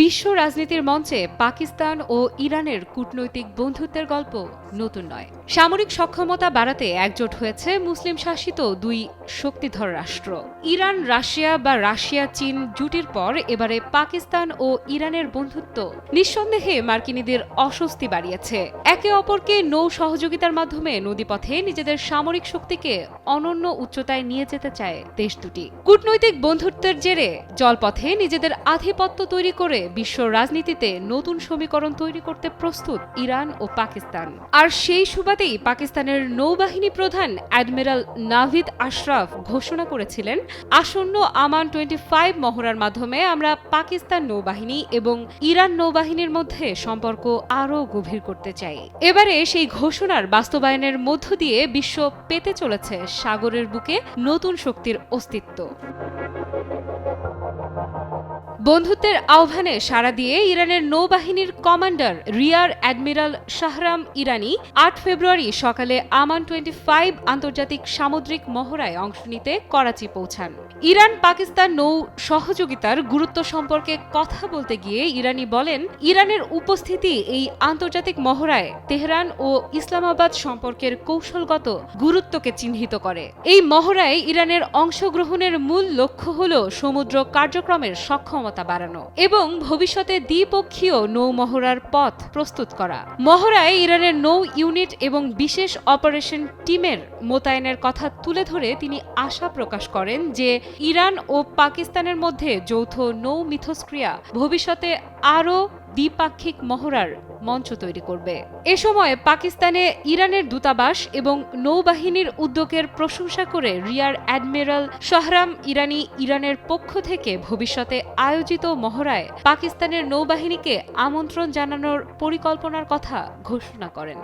বিশ্ব রাজনীতির মঞ্চে পাকিস্তান ও ইরানের কূটনৈতিক বন্ধুত্বের গল্প নতুন নয়। সামরিক সক্ষমতা বাড়াতে একজোট হয়েছে মুসলিম শাসিত দুই শক্তিধর রাষ্ট্র। ইরান রাশিয়া বা রাশিয়া চীন জুটির পর এবারে পাকিস্তান ও ইরানের বন্ধুত্ব নিঃসন্দেহে মার্কিনীদের অস্বস্তি বাড়িয়েছে। একে অপরকে নৌ সহযোগিতার মাধ্যমে নদীপথে নিজেদের সামরিক শক্তিকে অনন্য উচ্চতায় নিয়ে যেতে চায় দেশ দুটি। কূটনৈতিক বন্ধুত্বের জেরে জলপথে নিজেদের আধিপত্য তৈরি করে বিশ্ব রাজনীতিতে নতুন সমীকরণ তৈরি করতে প্রস্তুত ইরান ও পাকিস্তান। আর সেই সুবাদেই পাকিস্তানের নৌবাহিনী প্রধান অ্যাডমিরাল নাভিদ আশরাফ ঘোষণা করেছিলেন, আসন্ন আমান 25 মহড়ার মাধ্যমে আমরা পাকিস্তান নৌবাহিনী এবং ইরান নৌবাহিনীর মধ্যে সম্পর্ক আরও গভীর করতে চাই। এবারে সেই ঘোষণার বাস্তবায়নের মধ্য দিয়ে বিশ্ব পেতে চলেছে সাগরের বুকে নতুন শক্তির অস্তিত্ব। বন্ধুত্বের আহ্বানে সাড়া দিয়ে ইরানের নৌবাহিনীর কমান্ডার রিয়ার অ্যাডমিরাল শাহরাম ইরানি 8 ফেব্রুয়ারি সকালে আমান 25 আন্তর্জাতিক সামুদ্রিক মহড়ায় অংশ নিতে করাচি পৌঁছান। ইরান পাকিস্তান নৌ সহযোগিতার গুরুত্ব সম্পর্কে কথা বলতে গিয়ে ইরানি বলেন, ইরানের উপস্থিতি এই আন্তর্জাতিক মহড়ায় তেহরান ও ইসলামাবাদ সম্পর্কের কৌশলগত গুরুত্বকে চিহ্নিত করে। এই মহড়ায় ইরানের অংশগ্রহণের মূল লক্ষ্য হল সমুদ্র কার্যক্রমের সক্ষমতা বাড়ানো এবং ভবিষ্যতে দ্বিপক্ষীয় নৌ মহড়ার পথ প্রস্তুত করা। মহড়ায় ইরানের নৌ ইউনিট এবং বিশেষ অপারেশন টিমের মোতায়েনের কথা তুলে ধরে তিনি আশা প্রকাশ করেন যে ইরান ও পাকিস্তানের মধ্যে যৌথ নৌ মিথস্ক্রিয়া ভবিষ্যতে আরও দ্বিপাক্ষিক মহড়ার মঞ্চ তৈরি করবে। এ সময় পাকিস্তানে ইরানের দূতাবাস এবং নৌবাহিনীর উদ্যোগের প্রশংসা করে রিয়ার অ্যাডমিরাল শাহরাম ইরানি ইরানের পক্ষ থেকে ভবিষ্যতে আয়োজিত মহড়ায় পাকিস্তানের নৌবাহিনীকে আমন্ত্রণ জানানোর পরিকল্পনার কথা ঘোষণা করেন।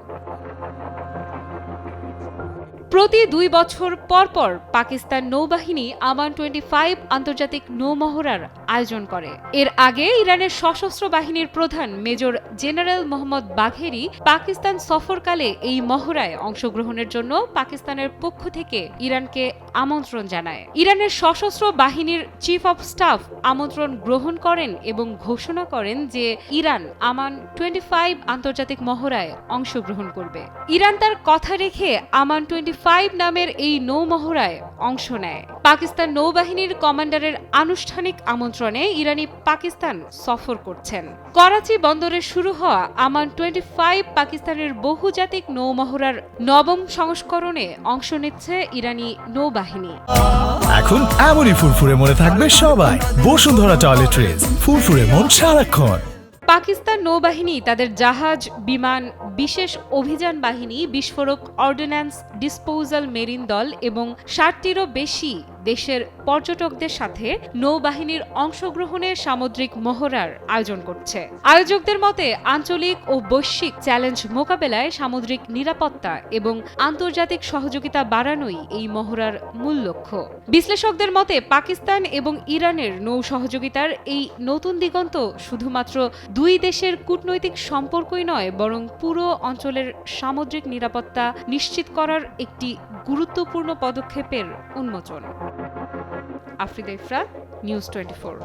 প্রতি 2 বছর পর পর পাকিস্তান নৌবাহিনী আমান 25 আন্তর্জাতিক নৌ মহড়ার আয়োজন করে। এর আগে ইরানের সশস্ত্র বাহিনীর প্রধান major general Mohammad Bagheri Pakistan সফরকালে এই মহড়ায় অংশগ্রহণের জন্য পাকিস্তানের পক্ষ থেকে ইরানকে আমন্ত্রণ জানায়। ইরানের সশস্ত্র বাহিনীর চিফ অব স্টাফ আমন্ত্রণ গ্রহণ করেন এবং ঘোষণা করেন যে ইরান আমান 25 আন্তর্জাতিক মহড়ায় অংশগ্রহণ করবে। ইরান তার কথা রেখে আমান 25 নামের এই নৌ মহড়ায় অংশ নেয়। পাকিস্তান নৌবাহিনীর কমান্ডারের আনুষ্ঠানিক আমন্ত্রণে ইরানি পাকিস্তান সফর করছেন। করাচি বন্দরে শুরু হওয়া আমান 25 পাকিস্তানের বহুজাতিক নৌ মহড়ার 9ম সংস্করণে অংশ নিচ্ছে ইরানি নৌবাহিনী। এখন এমনই ফুরফুরে মনে থাকবে সবাই। বসুন্ধরা টয়লেট্রিজ, ফুরফুরে মন সারাক্ষণ। পাকিস্তান নৌবাহিনী তাদের জাহাজ, বিমান, বিশেষ অভিযান বাহিনী, বিস্ফোরক অর্ডিন্যান্স ডিসপোজাল মেরিন দল এবং 60টিরও বেশি দেশের পর্যটকদের সাথে নৌবাহিনীর অংশগ্রহণে সামুদ্রিক মহড়ার আয়োজন করছে। আয়োজকদের মতে আঞ্চলিক ও বৈশ্বিক চ্যালেঞ্জ মোকাবেলায় সামুদ্রিক নিরাপত্তা এবং আন্তর্জাতিক সহযোগিতা বাড়ানোই এই মহড়ার মূল লক্ষ্য। বিশ্লেষকদের মতে পাকিস্তান এবং ইরানের নৌ সহযোগিতার এই নতুন দিগন্ত শুধুমাত্র দুই দেশের কূটনৈতিক সম্পর্কই নয়, বরং পুরো অঞ্চলের সামুদ্রিক নিরাপত্তা নিশ্চিত করার একটি গুরুত্বপূর্ণ পদক্ষেপের উন্মোচন। আফ্রিদা ইফরাত, নিউজ 24।